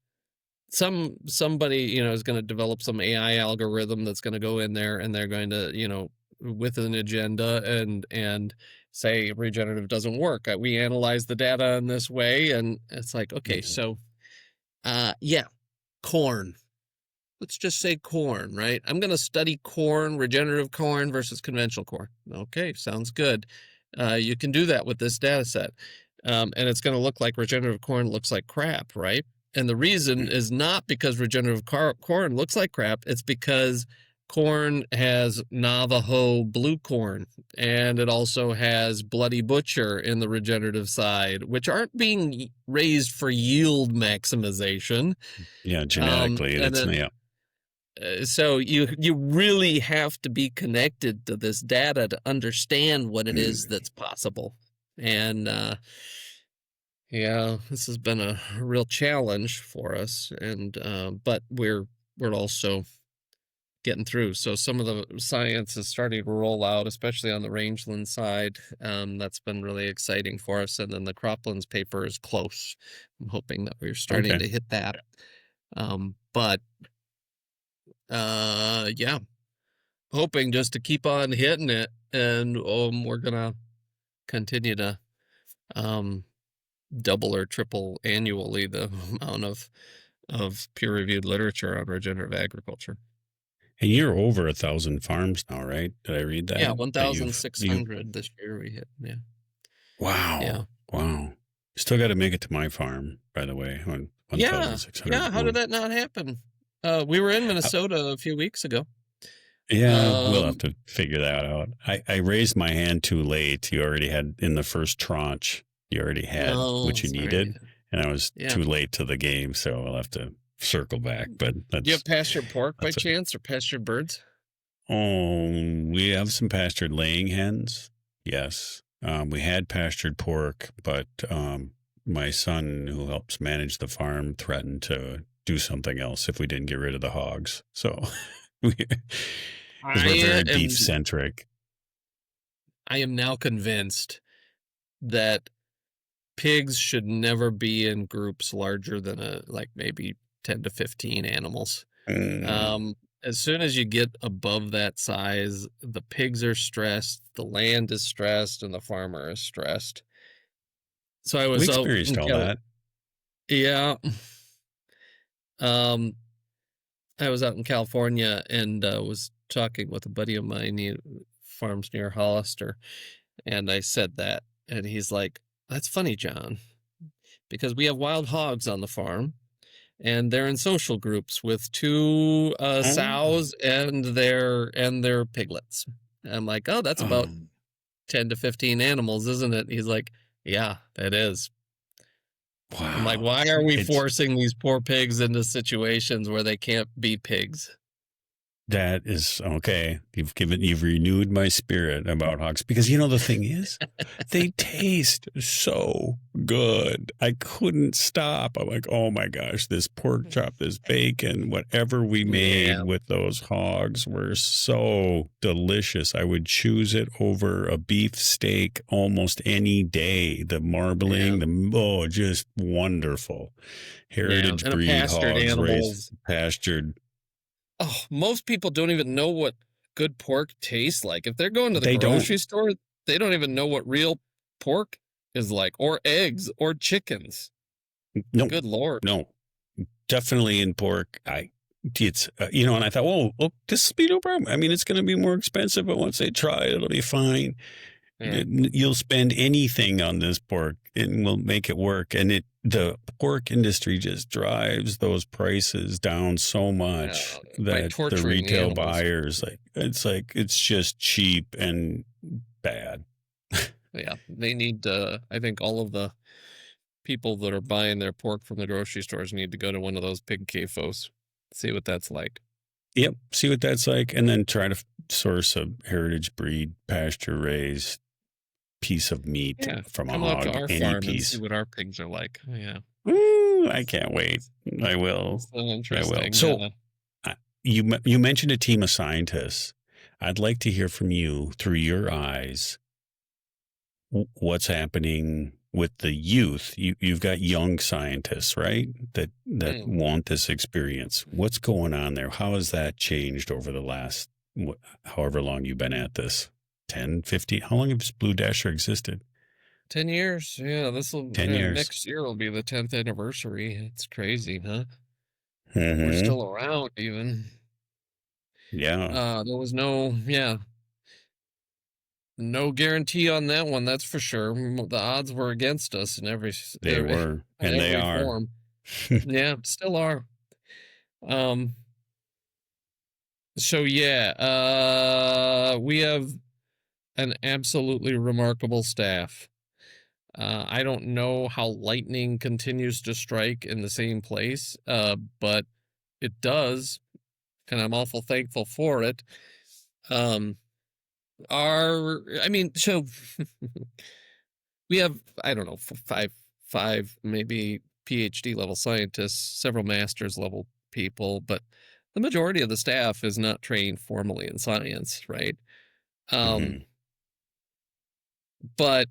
somebody is going to develop some AI algorithm that's going to go in there, and they're going to with an agenda and say regenerative doesn't work. We analyze the data in this way, and it's like, okay, so corn. Let's just say corn, right? I'm going to study corn, regenerative corn versus conventional corn. Okay, sounds good. You can do that with this data set. And it's going to look like regenerative corn looks like crap, right? And the reason is not because regenerative corn looks like crap. It's because corn has Navajo blue corn, and it also has Bloody Butcher in the regenerative side, which aren't being raised for yield maximization. Yeah, genetically. So you really have to be connected to this data to understand what it is Mm. that's possible. And yeah, this has been a real challenge for us. And but we're also getting through. So some of the science is starting to roll out, especially on the rangeland side. That's been really exciting for us. And then the croplands paper is close. I'm hoping that we're starting Okay. to hit that. But yeah, hoping just to keep on hitting it, and we're gonna continue to um double or triple annually the amount of peer-reviewed literature on regenerative agriculture. And you're over 1,000 farms now, right? Did I read Yeah, that? That you 1,600 this year we hit. Yeah. wow. Yeah. Wow. Still got to make it to my farm, by the way, on Yeah. Yeah. How did 1,601. that not happen? We were in Minnesota a few weeks ago. Yeah, we'll have Um, to figure that out. I raised my hand too late. You already had in the first tranche, you already had no, what you sorry. needed, and I was Yeah. too late to the game, so I'll have to circle back. But Do you have pastured pork by that's it. chance or pastured birds? Oh, we have some pastured laying hens. Yes. We had pastured pork, but my son, who helps manage the farm, threatened to do something else if we didn't get rid of the hogs. So, because we're I very beef am centric. I am now convinced that pigs should never be in groups larger than like maybe 10 to 15 animals. Mm, As soon as you get above that size, the pigs are stressed, the land is stressed, and the farmer is stressed. So I we was out experienced in all that. Yeah, um, I was out in California and was talking with a buddy of mine. He farms near Hollister, and I said that, and he's like, "That's funny, John, because we have wild hogs on the farm, and they're in social groups with two Oh, sows and their piglets." And I'm like, "Oh, that's about um, 10 to 15 animals, isn't it?" He's like, "Yeah, it is." I'm like, wow. "Why are we It's forcing these poor pigs into situations where they can't be pigs?" That is okay. You've renewed my spirit about hogs because the thing is, they taste so good. I couldn't stop. I'm like, oh my gosh, this pork chop, this bacon, whatever we made Yeah, with those hogs were so delicious. I would choose it over a beef steak almost any day. The yeah, marbling, just wonderful. yeah. Heritage And a breed pastured hogs raised animals. pastured. Oh, most people don't even know what good pork tastes like. If they're going to the They don't. grocery store, they don't even know what real pork is like, or eggs, or chickens. No, Good Lord. no, definitely in pork. It's and I thought, well, this will be no problem. I mean, it's going to be more expensive, but once they try it, it'll be fine. Yeah, You'll spend anything on this pork, and we'll make it work. And the pork industry just drives those prices down so much by that the torturing the retail animals. buyers it's just cheap and bad. Yeah, they need I think all of the people that are buying their pork from the grocery stores need to go to one of those pig CAFOs, see what that's like. Yep. See what that's like, and then try to source a heritage breed, pasture raised piece of meat Yeah, from a come out to hog, our any farm and see piece. what our pigs are like. Yeah, Ooh, I can't wait. I will. so I will. interesting. So you mentioned a team of scientists. I'd like to hear from you through your eyes. What's happening with the youth? You've got young scientists, right? That Mm. want this experience. What's going on there? How has that changed over the last however long you've been at this? 10, 15? How long has Blue Dasher existed? 10 years. Yeah, this will 10 years. next year will be the 10th anniversary. It's crazy, huh? We're Mm-hmm. still around even. Yeah, There was no guarantee on that one, that's for sure. The odds were against us in they were, in and they every are. form. Yeah, still are. Um, so yeah, we have an absolutely remarkable staff. I don't know how lightning continues to strike in the same place, but it does. and I'm awful thankful for it. Um, I mean, so we have, I don't know, five maybe PhD level scientists, several master's level people, but the majority of the staff is not trained formally in science, right? Um, Hmm. but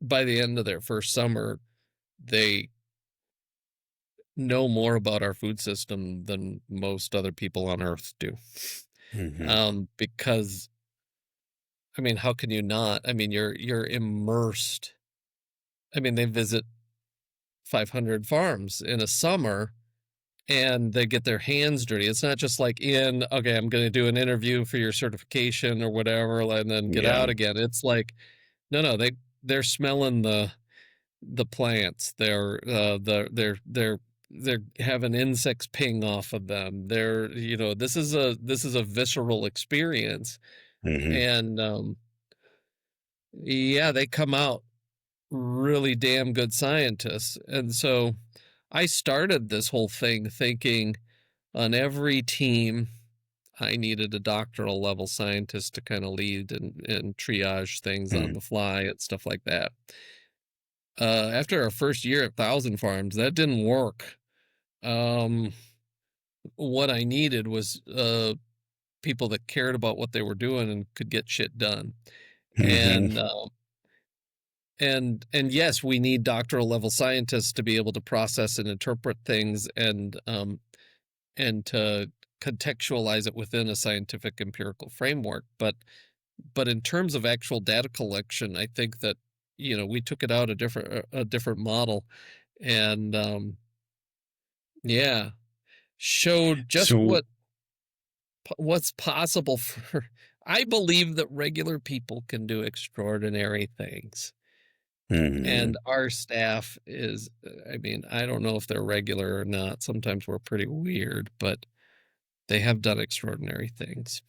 by the end of their first summer, they know more about our food system than most other people on Earth do. Hmm. Because I mean, how can you not? I mean, you're immersed. I mean, they visit 500 farms in a summer and they get their hands dirty. It's not just like okay, I'm going to do an interview for your certification or whatever, and then get Yeah. out again. It's like, no, they're smelling the plants. They're having insects ping off of them. This is a visceral experience, Hmm. and yeah, they come out really damn good scientists. And so I started this whole thing thinking on every team I needed a doctoral level scientist to kind of lead and triage things on Hmm. the fly and stuff like that. After our first year at Thousand Farms, that didn't work. Um, what I needed was people that cared about what they were doing and could get shit done. Hmm. And and yes, we need doctoral level scientists to be able to process and interpret things and to contextualize it within a scientific empirical framework. But in terms of actual data collection, I think that we took it out a different model, and yeah, showed just So, what's possible for. I believe that regular people can do extraordinary things. mhm. And our staff is, I mean, I don't know if they're regular or not. Sometimes we're pretty weird, but they have done extraordinary things.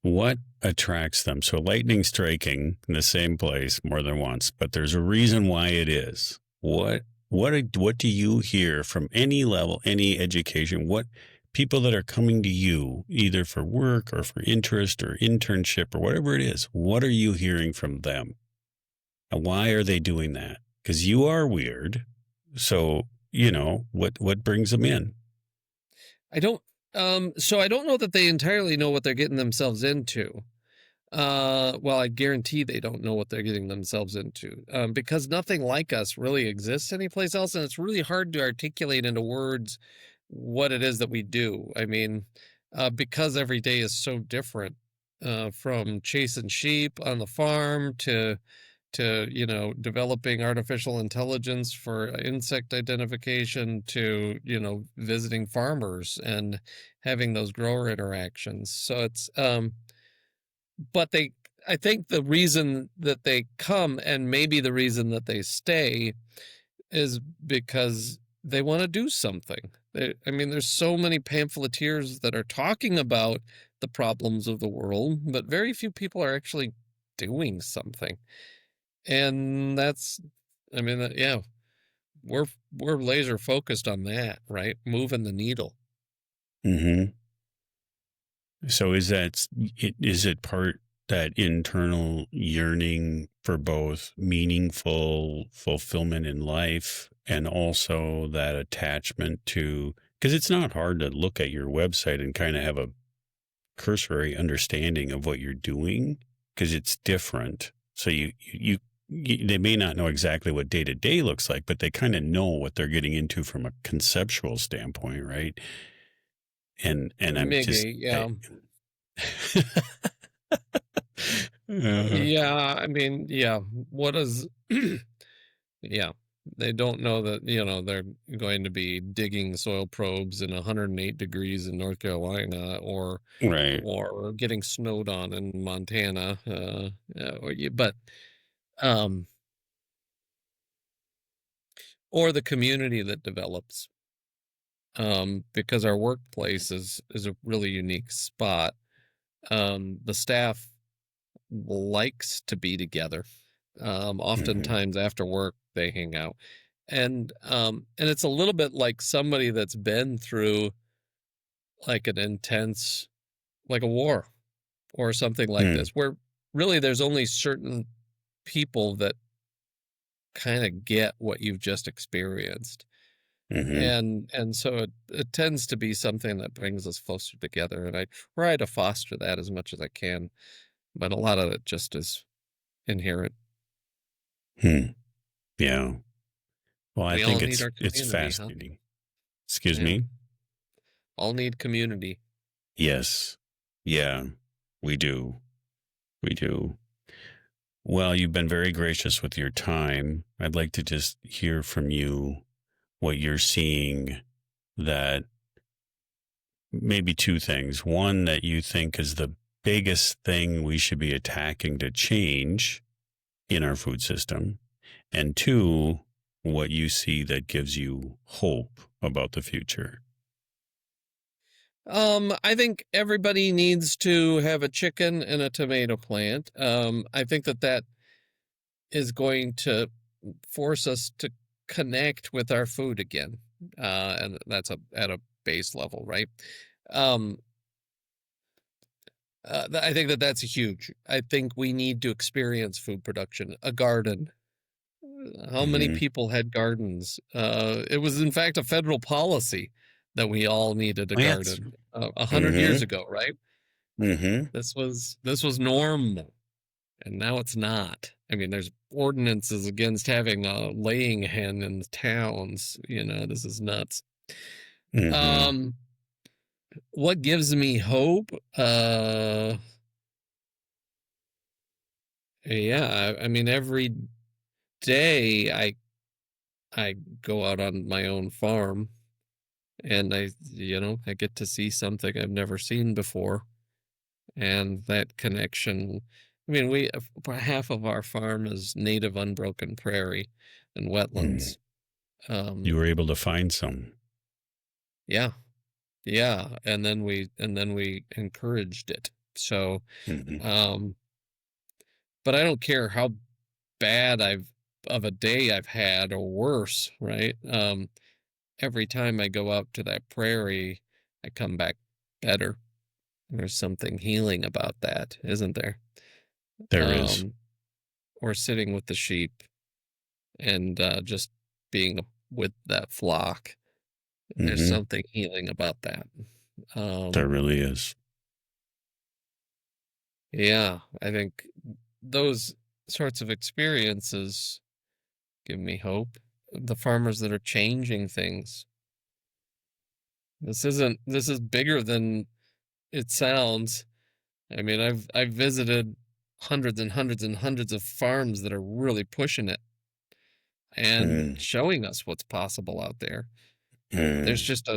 What attracts them? So lightning striking in the same place more than once, but there's a reason why it is. What do you hear from any level, any education? What people that are coming to you either for work or for interest or internship or whatever it is, what are you hearing from them? And why are they doing that? Because you are weird. So, what brings them in? I don't, so I don't know that they entirely know what they're getting themselves into. Well, I guarantee they don't know what they're getting themselves into, because nothing like us really exists anyplace else, and it's really hard to articulate into words what it is that we do. I mean, because every day is so different, from chasing sheep on the farm to developing artificial intelligence for insect identification to visiting farmers and having those grower interactions. So it's but they I think the reason that they come and maybe the reason that they stay is because they want to do something. I mean, there's so many pamphleteers that are talking about the problems of the world, but very few people are actually doing something. And I mean, yeah, we're laser focused on that, right? Moving the needle. Hmm. So is it part that internal yearning for both meaningful fulfillment in life and also that attachment to, because it's not hard to look at your website and kind of have a cursory understanding of what you're doing because it's different. So they may not know exactly what day to day looks like, but they kind of know what they're getting into from a conceptual standpoint, right? And I'm just Maybe, I yeah. Uh, Yeah, I mean, yeah. What is yeah. They don't know that, they're going to be digging soil probes in 108 degrees in North Carolina right. or getting snowed on in Montana. But um or the community that develops. Because our workplace is a really unique spot. The staff likes to be together. Hmm. Oftentimes after work they hang out. And it's a little bit like somebody that's been through like an intense, like a war or something like Hmm. this, where really there's only certain people that kind of get what you've just experienced. Hmm. And so it tends to be something that brings us closer together. And I try to foster that as much as I can, but a lot of it just is inherent. Hmm. Yeah. Well, I We all think need it's our it's community, huh? fascinating. Excuse Yeah. me? All need community. Yes. Yeah, we do. We do. Well, you've been very gracious with your time. I'd like to just hear from you what you're seeing, that maybe two things. One, that you think is the biggest thing we should be attacking to change in our food system. And two, what you see that gives you hope about the future. I think everybody needs to have a chicken and a tomato plant. I think that is going to force us to connect with our food again. And that's at a base level, right? Um, I think that's huge. I think we need to experience food production, a garden. How many Mm-hmm. people had gardens? It was, in fact, a federal policy that we all needed a Yes. garden 100 years Mm-hmm. ago, right? Mm-hmm. This was normal, and now it's not. I mean, there's ordinances against having a laying hen in the towns. This is nuts. Mm-hmm. Um, what gives me hope? Yeah, I mean, every day I go out on my own farm and I get to see something I've never seen before. And that connection, I mean, half of our farm is native unbroken prairie and Mm. wetlands. Um, You were able to find some. yeah, yeah, and then we encouraged it. So, Mm-hmm. um, but I don't care how bad of a day I've had or worse, right? Every time I go out to that prairie, I come back better. There's something healing about that, isn't there? There is. Um, or sitting with the sheep and just being with that flock. There's Mm-hmm. something healing about that. There Um, really is. yeah, I think those sorts of experiences give me hope. The farmers that are changing things. This is bigger than it sounds. I mean, I've visited hundreds and hundreds and hundreds of farms that are really pushing it and Mm. showing us what's possible out there. There's Mm. just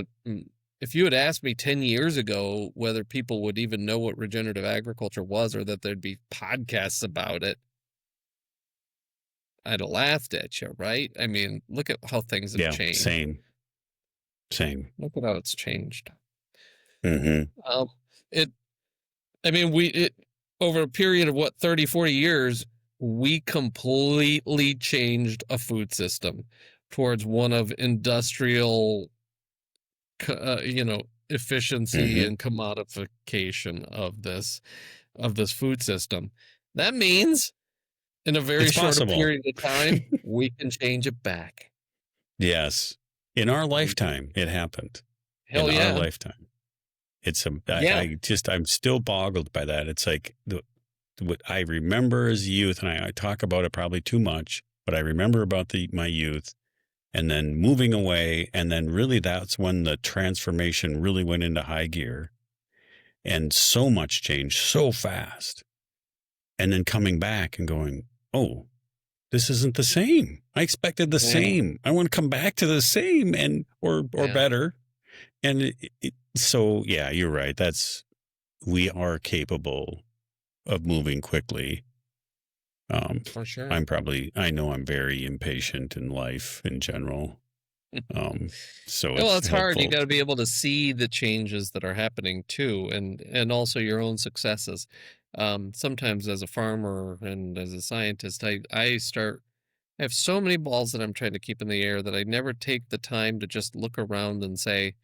if you had asked me 10 years ago whether people would even know what regenerative agriculture was or that there'd be podcasts about it, I'd have laughed at you, right? I mean, look at how things have Yeah, changed. same. Same. Look at how it's changed. Mm-hmm. Um, it, I mean, over a period of what, 30, 40 years, we completely changed a food system towards one of industrial efficiency Mm-hmm. and commodification of this food system. That means in a very It's short possible. period of time, we can change it back. Yes. In our We can. lifetime, it happened. In Hell our yeah. lifetime. Yeah. I'm still boggled by that. It's like what I remember as youth, and I talk about it probably too much, but I remember about my youth and then moving away. And then really that's when the transformation really went into high gear, and so much changed so fast. And then coming back and going, oh, this isn't the same. I expected the Yeah. same. I want to come back to the same or Yeah. better. And so, yeah, you're right. We are capable of moving quickly. For sure. I know I'm very impatient in life in general. So Well, it's it's hard. You helpful. got to be able to see the changes that are happening too, and also your own successes. Sometimes as a farmer and as a scientist, I have so many balls that I'm trying to keep in the air that I never take the time to just look around and say,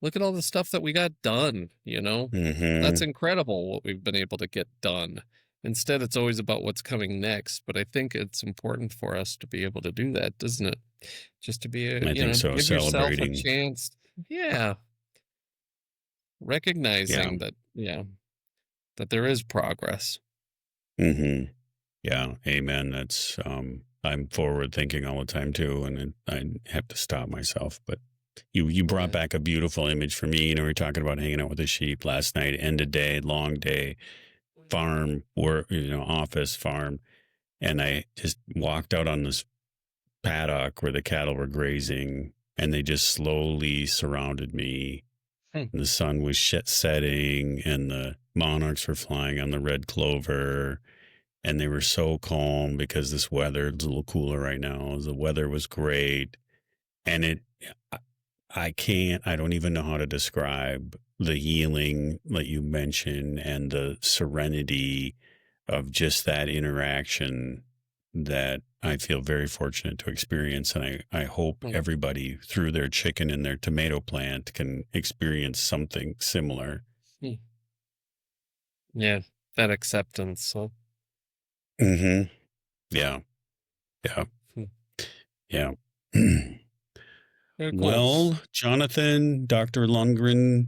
look at all the stuff that we got done, That's Hmm. incredible what we've been able to get done. Instead, it's always about what's coming next, but I think it's important for us to be able to do that, doesn't it? Just to be I think so. give yourself a Celebrating. chance. Yeah, Yeah. recognizing that, yeah, that there is progress. Hmm. Yeah. Amen. That's, I'm forward thinking all the time too. And I have to stop myself. But you brought Yeah. back a beautiful image for me. We were talking about hanging out with the sheep last night, end of day, long day, farm, work, office, farm. And I just walked out on this paddock where the cattle were grazing, and they just slowly surrounded me. Hmm. And the sun was setting, and the monarchs were flying on the red clover, and they were so calm because this weather is a little cooler right now. The weather was great, and I I don't even know how to describe the healing that you mentioned and the serenity of just that interaction that I feel very fortunate to experience. And I hope Hmm. everybody through their chicken and their tomato plant can experience something similar. Hmm. Yeah, that acceptance. So, Hmm. Yeah. Yeah. hmm, Yeah. very cool. Well, Jonathan, Dr. Lundgren,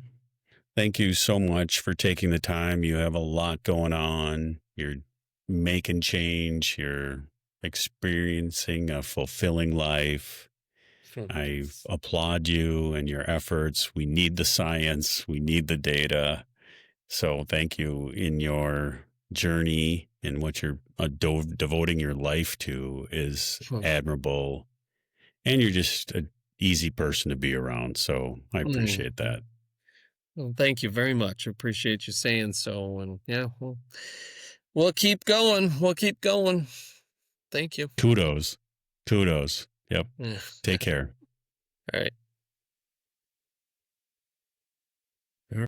thank you so much for taking the time. You have a lot going on. You're making change. You're experiencing a fulfilling life. Hmm. I applaud you and your efforts. We need the science, we need the data. So thank you in your journey and what you're devoting your life to is Hmm. admirable. And you're just an easy person to be around. So I Hmm. appreciate that. Well, thank you very much. I appreciate you saying so. And yeah, we'll keep going. We'll keep going. Thank you. Kudos. Kudos. Yep. Yeah. Take care. All right.